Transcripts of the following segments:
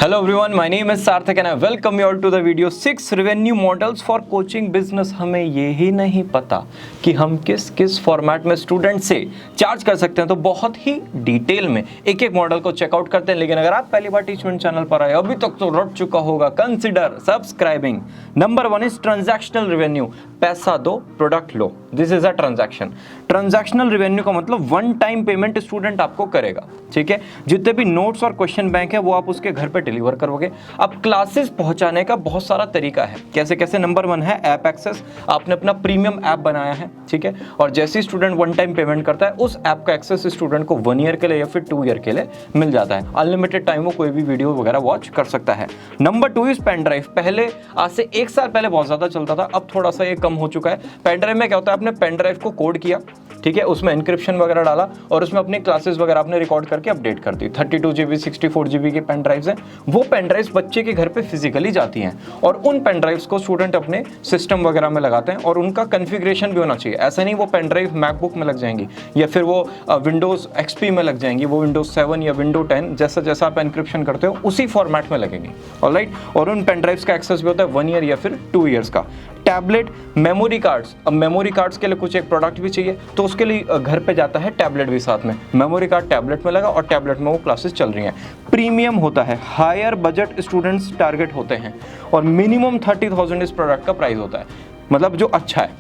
Hello everyone, my name is Sarthak and I welcome you all to the video 6 revenue models for coaching business। हमें ये ही नहीं पता कि हम किस किस फॉर्मेट में स्टूडेंट से चार्ज कर सकते हैं, तो बहुत ही डिटेल में एक एक मॉडल को चेकआउट करते हैं। लेकिन अगर आप पहली बार टीचमेंट चैनल पर आए अभी तक तो रट चुका होगा, consider subscribing. Number 1 is transactional revenue, पैसा दो product low. This is a transaction. Transactional revenue का मतलब वन टाइम पेमेंट स्टूडेंट आपको करेगा, ठीक है। जितने भी नोट्स और क्वेश्चन बैंक है वो आप उसके घर पे डिलीवर करोगे। अब क्लासेस पहुंचाने का बहुत सारा तरीका है, कैसे कैसे। नंबर 1 है ऐप एक्सेस। आपने अपना प्रीमियम ऐप बनाया है, ठीक है, और जैसे ही स्टूडेंट वन टाइम पेमेंट करता है उस ऐप का एक्सेस स्टूडेंट को 1 ईयर के लिए या फिर 2 ईयर के लिए मिल जाता है। अनलिमिटेड टाइम वो कोई भी वीडियो वगैरह वॉच कर सकता है। Number 2 is pen drive. पहले आज से 1 साल पहले बहुत ज्यादा चलता था, अब थोड़ा सा ये कम हो चुका है। पेन ड्राइव में क्या होता है, आपने पेन ड्राइव को कोड किया, ठीक है, उसमें एन्क्रिप्शन वगैरह डाला और उसमें अपनी क्लासेस वगैरह आपने रिकॉर्ड करके अपडेट कर दी। 32 GB 64 GB की पेन ड्राइव्स हैं। वो पेन ड्राइव्स बच्चे के घर पे फिजिकली जाती हैं और उन पेन ड्राइव्स को स्टूडेंट अपने सिस्टम वगैरह में लगाते हैं और उनका कॉन्फ़िगरेशन भी होना चाहिए। ऐसा नहीं वो पेन ड्राइव मैकबुक में लग जाएंगी या फिर वो विंडोज़ XP में लग जाएंगी, वो विंडोज़ 7 या विंडो 10 जैसा जैसा आप एन्क्रिप्शन करते हो उसी फॉर्मेट में लगेंगी, ऑलराइट। और उन पेन ड्राइव्स का एक्सेस भी होता है 1 ईयर या फिर 2 ईयर्स का। Tablet, memory cards. अब मेमोरी कार्ड्स के लिए कुछ एक प्रोडक्ट भी चाहिए तो उसके लिए घर पे जाता है टैबलेट भी साथ में। मेमोरी कार्ड टैबलेट में लगा और टैबलेट में वो क्लासेस चल रही हैं। प्रीमियम होता है, हायर बजट स्टूडेंट्स टारगेट होते हैं और मिनिमम 30,000 इस प्रोडक्ट का प्राइस होता है, मतलब जो अच्छा है,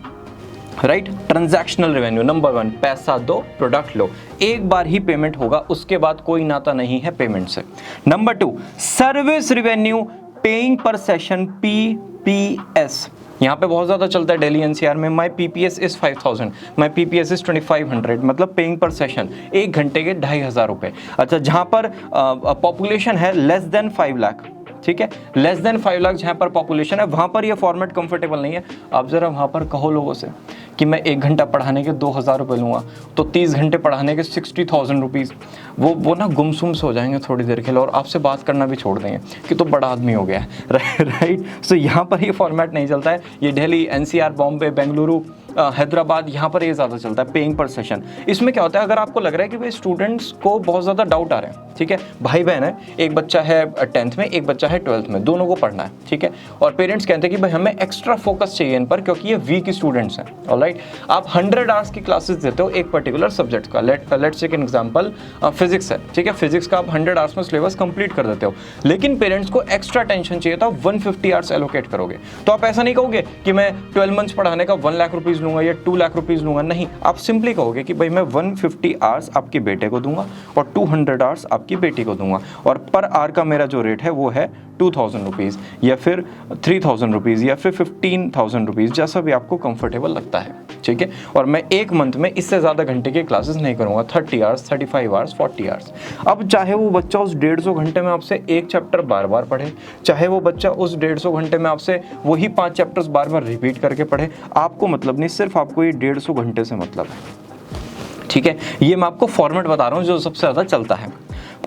राइट। ट्रांजैक्शनल रेवेन्यू नंबर 1, पैसा दो प्रोडक्ट लो। एक बार ही पेमेंट होगा, उसके बाद कोई नाता नहीं है पेमेंट से। नंबर 2 सर्विस रेवेन्यू, पेइंग पर सेशन, PPS। यहाँ पे बहुत ज़्यादा चलता है डेली NCR में। माई PPS is 5,000, my PPS is 2,500, मतलब पेइंग पर सेशन 1 घंटे के 2,500 रुपये। अच्छा, जहाँ पर पॉपुलेशन है लेस देन 5 लाख, ठीक है, लेस देन 5 लाख जहाँ पर पॉपुलेशन है वहाँ पर ये फॉर्मेट कंफर्टेबल नहीं है। आप ज़रा वहाँ पर कहो लोगों से कि मैं 1 घंटा पढ़ाने के 2,000 रुपये लूँगा, तो 30 घंटे पढ़ाने के 60,000 रुपीज़। वो ना गुमसुम से हो जाएंगे थोड़ी देर के लिए और आपसे बात करना भी छोड़ देंगे कि तो बड़ा आदमी हो गया है, राइट। सो यहाँ पर ये फॉर्मेट नहीं चलता है। ये दिल्ली, NCR, बॉम्बे, बेंगलुरु, हैदराबाद, यहाँ पर ये ज़्यादा चलता है पेइंग पर सेशन। इसमें क्या होता है, अगर आपको लग रहा है कि भाई स्टूडेंट्स को बहुत ज़्यादा डाउट आ रहे हैं, ठीक है, भाई बहन है, एक बच्चा है 10th में, एक बच्चा है 12th में, दोनों को पढ़ना है, ठीक है, और पेरेंट्स कहते हैं कि भाई हमें एक्स्ट्रा फोकस चाहिए इन पर क्योंकि ये वीक स्टूडेंट्स हैं, ऑलराइट। आप 100 आवर्स की क्लासेस देते हो एक पर्टिकुलर सब्जेक्ट का। Let's take an example, physics है, ठीक है, फिजिक्स का आप 100 आवर्स में सिलेबस कंप्लीट कर देते हो, लेकिन पेरेंट्स को एक्स्ट्रा टेंशन चाहिए तो आप 150 आवर्स एलोकेट करोगे। तो आप ऐसा नहीं कहोगे कि मैं 12 मंथ्स पढ़ाने का 1 लाख रुपीज़ लूँगा या 2 लाख रुपीज़ लूँगा, नहीं, आप सिंपली कहोगे कि भाई मैं 150 आवर्स आपके बेटे को दूंगा और 200 आवर्स आपकी बेटी को दूंगा और पर आवर का मेरा जो रेट है वो है 2,000 रुपीज़ या फिर 3,000 रुपीज़ या फिर 15,000 रुपीज़, जैसा भी आपको कंफर्टेबल लगता है, ठीक है। और मैं एक मंथ में इससे ज़्यादा घंटे की क्लासेस नहीं करूँगा, 30 आवर्स, 35 आवर्स, 40 आवर्स। अब चाहे वो बच्चा उस 150 घंटे में आपसे एक चैप्टर बार बार पढ़े, चाहे वो बच्चा उस 150 घंटे में आपसे वही 5 चैप्टर्स बार बार रिपीट करके पढ़े, आपको मतलब नहीं, सिर्फ आपको ये 150 घंटे से मतलब है, ठीक है। ये मैं आपको फॉर्मेट बता रहा हूँ जो सबसे ज़्यादा चलता है।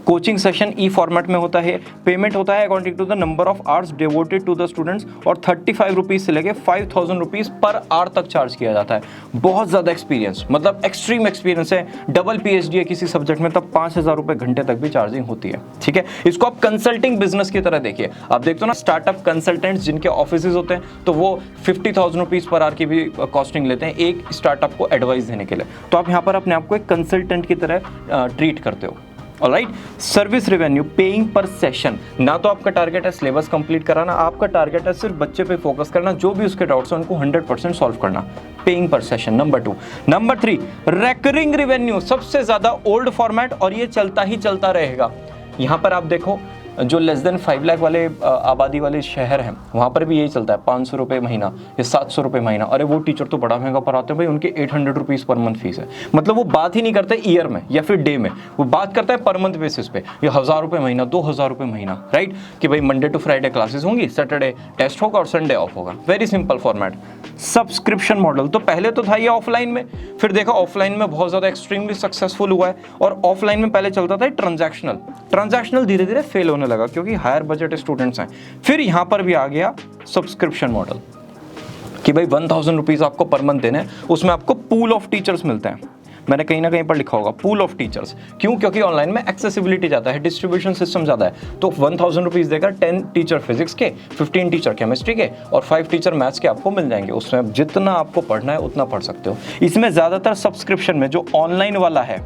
कोचिंग सेशन ई फॉर्मेट में होता है। पेमेंट होता है according to the number of hours devoted to the students और 35 रुपीज़ से लेके 5,000 रुपीज़ पर आवर तक चार्ज किया जाता है। बहुत ज़्यादा एक्सपीरियंस, मतलब एक्सट्रीम एक्सपीरियंस है, डबल PhD है किसी सब्जेक्ट में, तब 5,000 रुपये घंटे तक भी चार्जिंग होती है, ठीक है। इसको आप कंसल्टिंग बिजनेस की तरह देखिए। आप देखते हो ना स्टार्टअप कंसल्टेंट्स जिनके ऑफिसेज होते हैं तो वो 50,000 रुपीज़ पर आवर की भी कॉस्टिंग लेते हैं एक स्टार्टअप को एडवाइस देने के लिए। तो आप यहाँ पर अपने आप को एक कंसल्टेंट की तरह ट्रीट करते हो, ऑलराइट। सर्विस रेवेन्यू, पेइंग पर सेशन। ना तो आपका टारगेट है सिलेबस कंप्लीट कराना, आपका टारगेट है सिर्फ बच्चे पे फोकस करना, जो भी उसके डाउट्स हैं उनको 100% सॉल्व करना। पेइंग पर session number 2। Number 3 recurring revenue, सबसे ज्यादा ओल्ड फॉर्मेट और ये चलता ही चलता रहेगा। यहाँ पर आप देखो जो लेस देन 5 लाख वाले आबादी वाले शहर हैं वहाँ पर भी यही चलता है, 500 रुपये महीना या 700 रुपये महीना। अरे वो टीचर तो बड़ा महंगा पढ़ाते हैं भाई, उनके 800 रुपीज़ पर मंथ फीस है। मतलब वो बात ही नहीं करते ईयर में या फिर डे में, वो बात करता है पर मंथ बेसिस पे, ये 1,000 रुपये महीना, 2,000 रुपये महीना, राइट। कि भाई मंडे टू फ्राइडे क्लासेस होंगी, सैटरडे टेस्ट होगा और संडे ऑफ होगा। Very simple format. Subscription model, तो पहले तो था ये ऑफलाइन में, फिर देखा ऑफलाइन में बहुत ज़्यादा एक्सट्रीमली सक्सेसफुल हुआ है और ऑफलाइन में पहले चलता था ट्रांजैक्शनल धीरे धीरे फेल होने लगा क्योंकि हायर बजट स्टूडेंट्स हैं। फिर यहाँ पर भी आ गया सब्सक्रिप्शन मॉडल कि भाई 1,000 रुपीज़ आपको पर मंथ देने हैं, उसमें आपको पूल ऑफ टीचर्स मिलते हैं। मैंने कहीं ना कहीं पर लिखा होगा पूल ऑफ टीचर्स। क्यों? क्योंकि ऑनलाइन में एक्सेसिबिलिटी ज़्यादा है, डिस्ट्रीब्यूशन सिस्टम ज़्यादा है। तो 1000 रुपीज़ देकर 10 टीचर फिजिक्स के, 15 टीचर केमिस्ट्री के और 5 टीचर मैथ्स के आपको मिल जाएंगे। उसमें जितना आपको पढ़ना है उतना पढ़ सकते हो। इसमें ज़्यादातर सब्सक्रिप्शन में जो ऑनलाइन वाला है,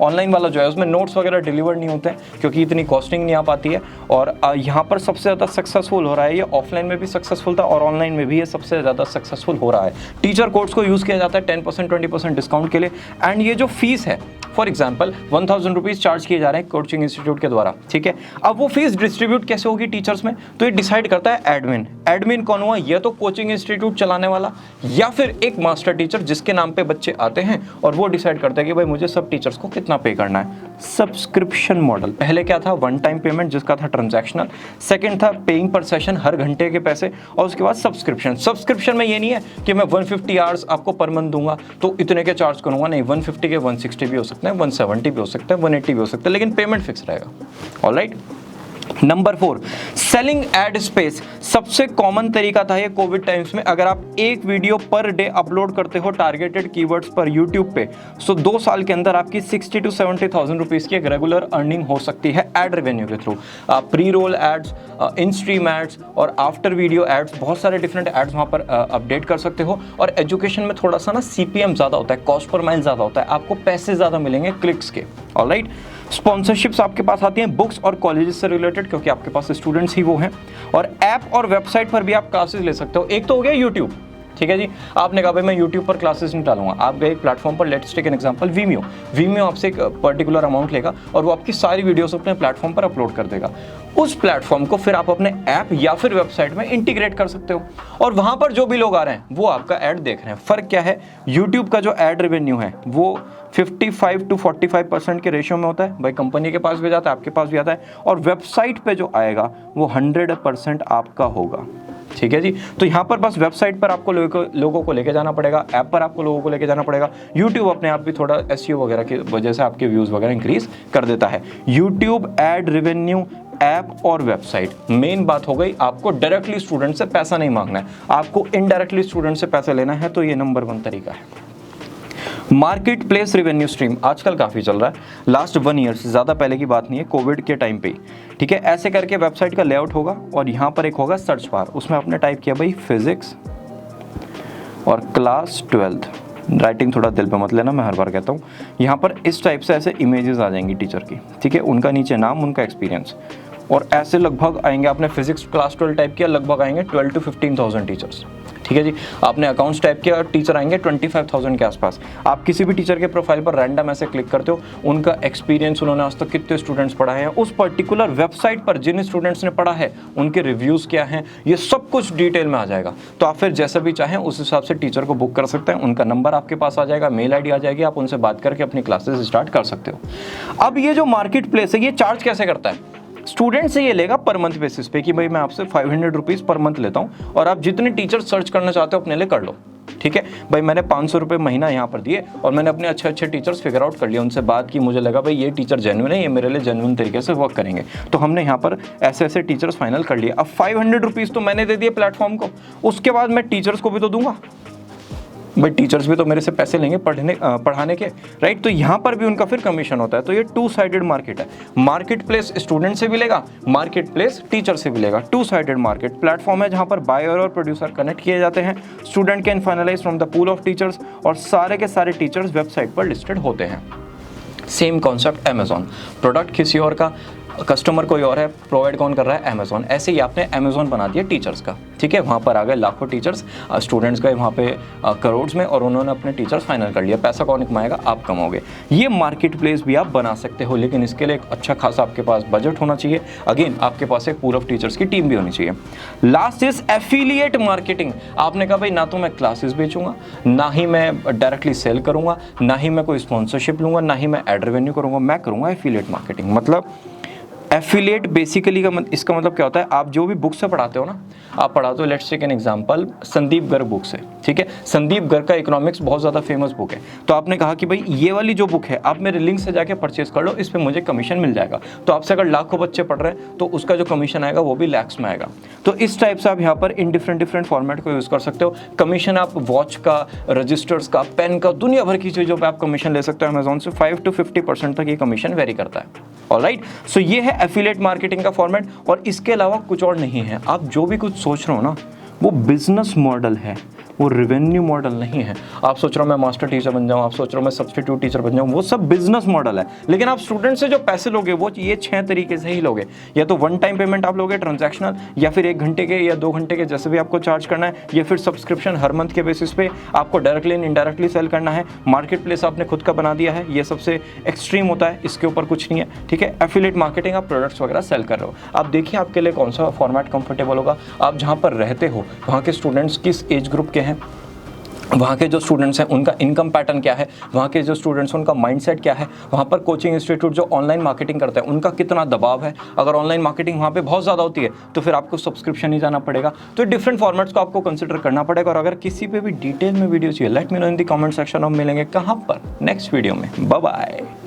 ऑनलाइन वाला जो है उसमें नोट्स वगैरह डिलीवर नहीं होते हैं क्योंकि इतनी कॉस्टिंग नहीं आ पाती है। और यहाँ पर सबसे ज़्यादा सक्सेसफुल हो रहा है, ये ऑफलाइन में भी सक्सेसफुल था और ऑनलाइन में भी ये सबसे ज़्यादा सक्सेसफुल हो रहा है। टीचर कोड्स को यूज़ किया जाता है 10% 20% डिस्काउंट के लिए। एंड ये जो फीस है, फॉर एग्जाम्पल 1000 रुपीज़ चार्ज किए जा रहे हैं कोचिंग इंस्टीट्यूट के द्वारा, ठीक है। अब वो फीस डिस्ट्रीब्यूट कैसे होगी टीचर्स में, तो ये डिसाइड करता है एडमिन। एडमिन कौन हुआ? या तो कोचिंग इंस्टीट्यूट चलाने वाला या फिर एक मास्टर टीचर जिसके नाम पे बच्चे आते हैं, और वो डिसाइड करता है कि भाई मुझे सब टीचर्स को कितना पे करना है। सब्सक्रिप्शन मॉडल पहले क्या था? वन टाइम पेमेंट जिसका था ट्रांजैक्शनल, सेकंड था पेइंग पर सेशन, हर घंटे के पैसे, और उसके बाद सब्सक्रिप्शन। सब्सक्रिप्शन में ये नहीं है कि मैं 150 आवर्स आपको पर मंथ दूंगा तो इतने के चार्ज करूंगा, नहीं, 150 के 160 भी हो सकते हैं, 170 भी हो सकता है, 180 भी हो सकता है, लेकिन पेमेंट फिक्स रहेगा। Alright. Number 4, selling ad space. सबसे कॉमन तरीका था ये कोविड टाइम्स में। अगर आप एक वीडियो पर डे अपलोड करते हो टारगेटेड कीवर्ड्स पर यूट्यूब पे, सो 2 साल के अंदर आपकी 60 to 70,000 रुपीज़ की एक रेगुलर अर्निंग हो सकती है एड रेवेन्यू के थ्रू। आप pre roll ads, in stream ads और आफ्टर वीडियो एड्स, बहुत सारे डिफरेंट एड्स वहाँ पर अपडेट कर सकते हो। और एजुकेशन में थोड़ा सा ना CPM ज़्यादा होता है, कॉस्ट पर माइल ज़्यादा होता है, आपको पैसे ज़्यादा मिलेंगे क्लिक्स के। ऑलराइट। स्पॉन्सरशिप्स आपके पास आती हैं बुक्स और कॉलेजेस से रिलेटेड, क्योंकि आपके पास स्टूडेंट्स ही वो हैं। और ऐप और वेबसाइट पर भी आप क्लासेस ले सकते हो। एक तो हो गया यूट्यूब, ठीक है जी। आपने कहा भाई मैं यूट्यूब पर क्लासेस नहीं डालूंगा, आप गए एक प्लेटफॉर्म पर, let's take an example Vimeo आपसे एक पर्टिकुलर अमाउंट लेगा और वो आपकी सारी वीडियोस अपने प्लेटफॉर्म पर अपलोड कर देगा। उस प्लेटफॉर्म को फिर आप अपने ऐप या फिर वेबसाइट में इंटीग्रेट कर सकते हो और वहां पर जो भी लोग आ रहे हैं वो आपका ऐड देख रहे हैं। फर्क क्या है? यूट्यूब का जो ऐड रेवेन्यू है वो 55 to 45% के रेशियो में होता है, भाई कंपनी के पास भी जाता है, आपके पास भी आता है, और वेबसाइट पे जो आएगा वो 100% आपका होगा, ठीक है जी। तो यहाँ पर बस वेबसाइट पर आपको लोगों को लेके जाना पड़ेगा, ऐप पर आपको लोगों को लेके जाना पड़ेगा। यूट्यूब अपने आप भी थोड़ा SEO वगैरह की वजह से आपके व्यूज़ वगैरह इंक्रीज कर देता है। यूट्यूब एड रेवेन्यू, ऐप और वेबसाइट। मेन बात हो गई, आपको डायरेक्टली स्टूडेंट से पैसा नहीं मांगना है, आपको इनडायरेक्टली स्टूडेंट से पैसा लेना है, तो ये नंबर 1 तरीका है। मार्केट प्लेस रेवेन्यू स्ट्रीम आजकल काफ़ी चल रहा है, लास्ट 1 ईयर से, ज़्यादा पहले की बात नहीं है, कोविड के टाइम पे ही, ठीक है। ऐसे करके वेबसाइट का लेआउट होगा और यहाँ पर एक होगा सर्च बार, उसमें आपने टाइप किया भाई फिजिक्स और क्लास 12th। राइटिंग थोड़ा दिल पे मत लेना, मैं हर बार कहता हूँ। यहाँ पर इस टाइप से ऐसे इमेजेस आ जाएंगी टीचर की, ठीक है, उनका नीचे नाम, उनका एक्सपीरियंस, और ऐसे लगभग आएंगे। आपने फिजिक्स क्लास 12 टाइप किया, लगभग आएंगे 12 to 15,000 टीचर्स, ठीक है जी। आपने अकाउंट्स टाइप किया और टीचर आएंगे 25,000 के आसपास। आप किसी भी टीचर के प्रोफाइल पर रैंडम ऐसे क्लिक करते हो, उनका एक्सपीरियंस, उन्होंने आज तक कितने स्टूडेंट्स पढ़ाए हैं, उस पर्टिकुलर वेबसाइट पर जिन स्टूडेंट्स ने पढ़ा है उनके रिव्यूज़ क्या हैं, ये सब कुछ डिटेल में आ जाएगा। तो आप फिर जैसा भी चाहें उस हिसाब से टीचर को बुक कर सकते हैं, उनका नंबर आपके पास आ जाएगा, मेल ID आ जाएगी, आप उनसे बात करके अपनी क्लासेस स्टार्ट कर सकते हो। अब ये जो मार्केट प्लेस है ये चार्ज कैसे करता है? स्टूडेंट से ये लेगा पर मंथ बेसिस पे कि भाई मैं आपसे 500 रुपीज़ पर मंथ लेता हूँ और आप जितने टीचर सर्च करना चाहते हो अपने लिए कर लो, ठीक है। भाई मैंने 500 रुपये महीना यहाँ पर दिए और मैंने अपने अच्छे टीचर्स फिगर आउट कर लिया, उनसे बात की, मुझे लगा भाई ये टीचर जेन्युइन है, ये मेरे लिए जेन्युइन तरीके से वर्क करेंगे, तो हमने यहाँ पर ऐसे टीचर्स फाइनल कर लिए। अब 500 रुपीज़ तो मैंने दे दिए प्लेटफॉर्म को, उसके बाद मैं टीचर्स को भी तो दूंगा, भाई टीचर्स भी तो मेरे से पैसे लेंगे पढ़ाने के, राइट। तो यहाँ पर भी उनका फिर कमीशन होता है। तो ये 2 साइडेड मार्केट है। मार्केट प्लेस स्टूडेंट से भी लेगा, मार्केट प्लेस टीचर से भी लेगा। 2 साइडेड मार्केट प्लेटफॉर्म है जहाँ पर बायर और प्रोड्यूसर कनेक्ट किए जाते हैं। Student can finalize from the pool of teachers और सारे के सारे टीचर्स वेबसाइट पर लिस्टेड होते हैं। सेम कॉन्सेप्ट अमेजॉन, प्रोडक्ट किसी और का, कस्टमर कोई और है, प्रोवाइड कौन कर रहा है? अमेजॉन। ऐसे ही आपने अमेजॉन बना दिया टीचर्स का, ठीक है। वहाँ पर आ गए लाखों टीचर्स, स्टूडेंट्स गए वहाँ पे करोड़ में और उन्होंने अपने टीचर्स फाइनल कर लिया। पैसा कौन कमाएगा? आप कमाओगे। ये मार्केट प्लेस भी आप बना सकते हो, लेकिन इसके लिए एक अच्छा खासा आपके पास बजट होना चाहिए। अगेन आपके पास एक पूल ऑफ टीचर्स की टीम भी होनी चाहिए। Last is affiliate marketing. आपने कहा भाई ना तो मैं क्लासेस बेचूंगा, ना ही मैं डायरेक्टली सेल करूंगा, ना ही मैं कोई स्पॉन्सरशिप लूंगा, ना ही मैं एड रेवेन्यू करूंगा, मैं करूंगा एफिलिएट मार्केटिंग। मतलब एफिलिएट बेसिकली इसका मतलब क्या होता है, आप जो भी बुक से पढ़ाते हो ना, आप पढ़ाते हो, let's take an example Sandeep Garg book से, ठीक है, संदीप गर्ग का इकोनॉमिक्स बहुत ज़्यादा फेमस बुक है, तो आपने कहा कि भाई ये वाली जो बुक है आप मेरे लिंक से जाके परचेज कर लो, इस पर मुझे कमीशन मिल जाएगा। तो आपसे अगर लाखों बच्चे पढ़ रहे हैं तो उसका जो कमीशन आएगा वो भी लैक्स में आएगा। तो इस टाइप से आप यहाँ पर इन डिफरेंट फॉर्मेट को यूज़ कर सकते हो। कमीशन आप वॉच का, रजिस्टर्स का, पेन का, दुनिया भर की चीज़ों पर आप कमीशन ले सकते हो अमेजोन से। 5 to 50% तक ये कमीशन वेरी करता है। ऑलराइट, सो ये है एफिलिएट मार्केटिंग का फॉर्मेट, और इसके अलावा कुछ और नहीं है। आप जो भी कुछ सोच रहे हो ना, वो बिजनेस मॉडल है, वो रेवेन्यू मॉडल नहीं है। आप सोच रहे हो मैं मास्टर टीचर बन जाऊं, आप सोच रहे हो मैं सब्स्टिट्यूट टीचर बन जाऊं, वो सब बिजनेस मॉडल है। लेकिन आप स्टूडेंट से जो पैसे लोगे वो ये 6 तरीके से ही लोगे। या तो वन टाइम पेमेंट आप लोगे ट्रांजैक्शनल, या फिर 1 घंटे के या 2 घंटे के जैसे भी आपको चार्ज करना है, या फिर सब्सक्रिप्शन हर मंथ के बेसिस पे आपको डायरेक्टली एंड इनडायरेक्टली सेल करना है। मार्केट प्लेस आपने खुद का बना दिया है, ये सबसे एक्सट्रीम होता है, इसके ऊपर कुछ नहीं है, ठीक है। एफिलिएट मार्केटिंग, आप प्रोडक्ट्स वगैरह सेल कर रहे हो। आप देखिए आपके लिए कौन सा फॉर्मेट कंफर्टेबल होगा, आप जहाँ पर रहते हो वहाँ के स्टूडेंट्स किस एज ग्रुप के हैं, वहाँ के जो स्टूडेंट्स हैं उनका इनकम पैटर्न क्या है, वहाँ के जो स्टूडेंट्स हैं उनका माइंडसेट क्या है, वहाँ पर कोचिंग इंस्टीट्यूट जो ऑनलाइन मार्केटिंग करते हैं उनका कितना दबाव है। अगर ऑनलाइन मार्केटिंग वहाँ पे बहुत ज़्यादा होती है तो फिर आपको सब्सक्रिप्शन ही जाना पड़ेगा। तो डिफरेंट फॉर्मेट्स को आपको कंसिडर करना पड़ेगा। और अगर किसी पे भी डिटेल में वीडियो चाहिए, let me know in the comment section. हम मिलेंगे कहाँ पर, नेक्स्ट वीडियो में। Bye bye.